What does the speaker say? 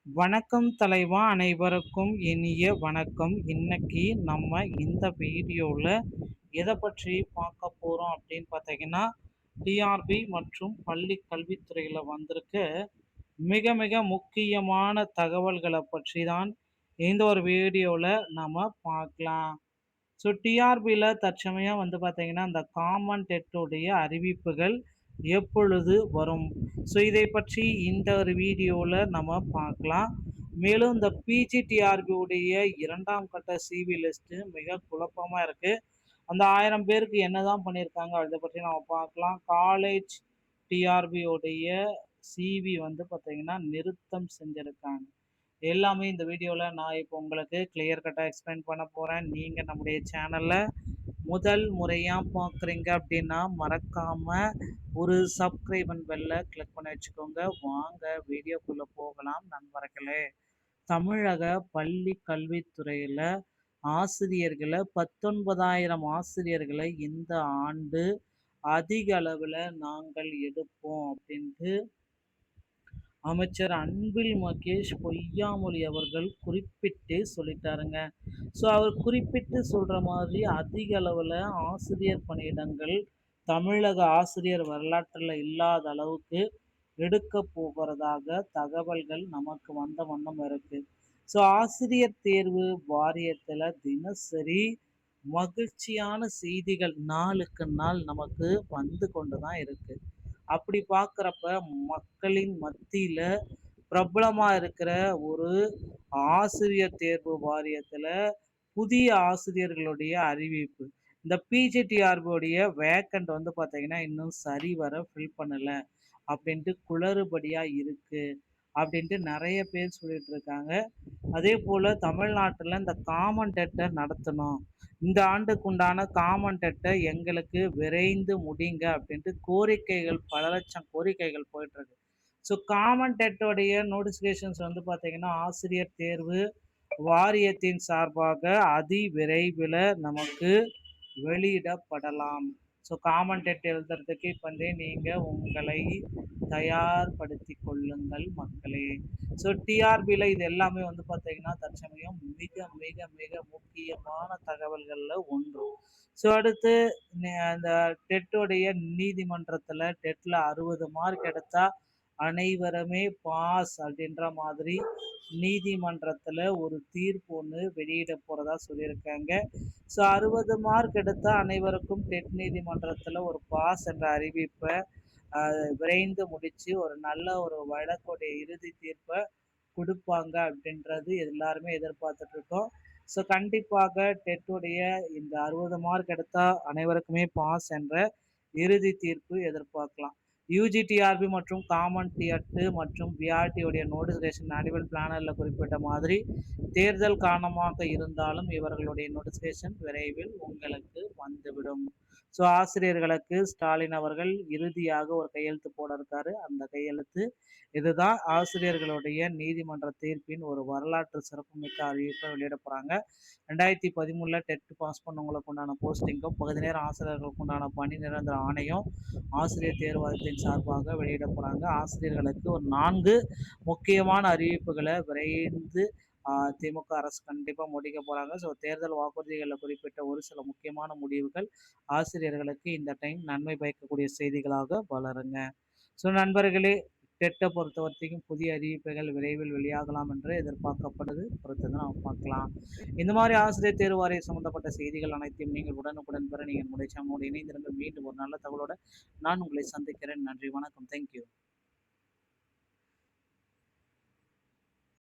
வணக்கம் தலைவா, அனைவருக்கும் இனிய வணக்கம். இன்னைக்கு நம்ம இந்த வீடியோவில் எதை பற்றி பார்க்க போகிறோம் அப்படின்னு பார்த்தீங்கன்னா, டிஆர்பி மற்றும் பள்ளி கல்வித்துறையில் வந்திருக்க மிக மிக முக்கியமான தகவல்களை பற்றி தான் இந்த ஒரு வீடியோவில் நம்ம பார்க்கலாம். ஸோ டிஆர்பியில் தற்சமயம் பார்த்தீங்கன்னா இந்த காமன் டெட்டுடைய அறிவிப்புகள் எப்பொழுது வரும், ஸோ இதை பற்றி இந்த ஒரு வீடியோவில் நம்ம பார்க்கலாம். மேலும் இந்த பிஜிடிஆர்பி உடைய 2ஆம் கட்ட சிவி லிஸ்ட்டு மிக குழப்பமாக இருக்குது. அந்த 1000 பேருக்கு என்னதான் பண்ணியிருக்காங்க அதை பற்றி நம்ம பார்க்கலாம். காலேஜ் டிஆர்பி உடைய சிவி பார்த்தீங்கன்னா நிறுத்தம் செஞ்சுருக்காங்க. எல்லாமே இந்த வீடியோவில் நான் இப்போ உங்களுக்கு கிளியர் கட்டாக எக்ஸ்பிளைன் பண்ண போகிறேன். நீங்கள் நம்முடைய சேனலில் முதல் முறையாக பார்க்குறீங்க அப்படின்னா மறக்காமல் ஒரு சப்ஸ்கிரைப் அண்ட் பெல்லை கிளிக் பண்ணி வச்சுக்கோங்க. வாங்க வீடியோக்குள்ளே போகலாம் நண்பர்களே. தமிழக பள்ளி கல்வித்துறையில் ஆசிரியர்களை 19,000 ஆசிரியர்களை இந்த ஆண்டு அதிக அளவில் நாங்கள் எடுப்போம் அப்படின்ட்டு அமைச்சர் அன்பில் மகேஷ் பொய்யாமொழி அவர்கள் குறிப்பிட்டு சொல்லிட்டாருங்க. ஸோ அவர் குறிப்பிட்டு சொல்கிற மாதிரி அதிக அளவில் ஆசிரியர் பணியிடங்கள் தமிழக ஆசிரியர் வரலாற்றில் இல்லாத அளவுக்கு எடுக்க போகிறதாக தகவல்கள் நமக்கு வந்த வண்ணம் இருக்குது. ஸோ ஆசிரியர் தேர்வு வாரியத்தில் தினசரி மகிழ்ச்சியான செய்திகள் நாளுக்கு நாள் நமக்கு வந்து கொண்டு தான் இருக்குது. அப்படி பார்க்குறப்ப மக்களின் மத்தியில் பிரபலமாக இருக்கிற ஒரு ஆசிரியர் தேர்வு வாரியத்தில் புதிய ஆசிரியர்களுடைய அறிவிப்பு, இந்த பிஜிடிஆர்பியோடைய வேக்கண்ட் பார்த்தீங்கன்னா இன்னும் சரிவர ஃபில் பண்ணலை அப்படின்ட்டு குளறுபடியாக இருக்குது அப்படின்ட்டு நிறைய பேர் சொல்லிட்டு இருக்காங்க. அதே போல் தமிழ்நாட்டில் இந்த காமன் டெட்டை நடத்தணும், இந்த ஆண்டுக்குண்டான காமன் டெட்டை எங்களுக்கு விரைந்து முடிங்க அப்படின்ட்டு கோரிக்கைகள், பல லட்சம் கோரிக்கைகள் போயிட்டுருக்கு. ஸோ காமன் டெட்டோடைய நோட்டிஃபிகேஷன்ஸ் பார்த்தீங்கன்னா ஆசிரியர் தேர்வு வாரியத்தின் சார்பாக அதி விரைவில் நமக்கு வெளியிடப்படலாம். ஸோ காமன் டெட் எழுதுறதுக்கு இப்போ நீங்கள் உங்களை தயார்படுத்தி கொள்ளுங்கள் மக்களே. ஸோ டிஆர்பியில் இது எல்லாமே பார்த்தீங்கன்னா தற்சமயம் மிக மிக மிக முக்கியமான தகவல்களில் ஒன்று. ஸோ அடுத்து அந்த டெட்டுடைய நீதிமன்றத்தில் டெட்டில் 60 மார்க் எடுத்தால் அனைவருமே பாஸ் அப்படின்ற மாதிரி நீதிமன்றத்தில் ஒரு தீர்ப்பு ஒன்று வெளியிட போகிறதா சொல்லியிருக்காங்க. ஸோ 60 மார்க் எடுத்தால் அனைவருக்கும் டெட் நீதிமன்றத்தில் ஒரு பாஸ் என்ற அறிவிப்பை விரைந்து முடித்து ஒரு நல்ல ஒரு வழக்குடைய இறுதி தீர்ப்பை கொடுப்பாங்க அப்படின்றது எல்லாருமே எதிர்பார்த்துட்ருக்கோம். ஸோ கண்டிப்பாக டெட்டுடைய இந்த 60 மார்க் எடுத்தால் அனைவருக்குமே பாஸ் என்ற இறுதி தீர்ப்பு எதிர்பார்க்கலாம். யூஜிடிஆர்பி மற்றும் காமன் டிஎட்டு மற்றும் பிஆர்டியோடைய நோட்டிஃபிகேஷன் ஆனுவல் பிளானரில் குறிப்பிட்ட மாதிரி தேர்தல் காரணமாக இருந்தாலும் இவர்களுடைய நோட்டிஃபிகேஷன் விரைவில் உங்களுக்கு வந்துவிடும். ஸோ ஆசிரியர்களுக்கு ஸ்டாலின் அவர்கள் இறுதியாக ஒரு கையெழுத்து போட இருக்காரு. அந்த கையெழுத்து இதுதான். ஆசிரியர்களுடைய நீதிமன்ற தீர்ப்பின் ஒரு வரலாற்று சிறப்புமிக்க அறிவிப்பை வெளியிட போகிறாங்க. 2013 டெட் பாஸ் பண்ணவங்களுக்கு உண்டான போஸ்டிங்கும் பகுதி நேர ஆசிரியர்களுக்கு உண்டான பணி நிரந்தர ஆணையம் ஆசிரியர் தேர்வாயத்தின் சார்பாக வெளியிட போகிறாங்க. ஆசிரியர்களுக்கு ஒரு 4 முக்கியமான அறிவிப்புகளை விரைந்து திமுக அரசு கண்டிப்பாக முடிக்க போகிறாங்க. ஸோ தேர்தல் வாக்குறுதிகளில் குறிப்பிட்ட ஒரு சில முக்கியமான முடிவுகள் ஆசிரியர்களுக்கு இந்த டைம் நன்மை பயக்கக்கூடிய செய்திகளாக வளருங்க. ஸோ நண்பர்களே, டெட்டை பொறுத்த வரைக்கும் புதிய அறிவிப்புகள் விரைவில் வெளியாகலாம் என்று எதிர்பார்க்கப்படுது. பொறுத்து தான் நாம் பார்க்கலாம். இந்த மாதிரி ஆசிரியர் தேர்வு வாரிய சம்பந்தப்பட்ட செய்திகள் அனைத்தையும் நீங்கள் உடனுக்குடன் பெற நீங்கள் நம்முடைய சேனலோடு இணைந்திருங்கள். மீண்டும் ஒரு நல்ல தகவலோடு நான் உங்களை சந்திக்கிறேன். நன்றி, வணக்கம், தேங்க்யூ.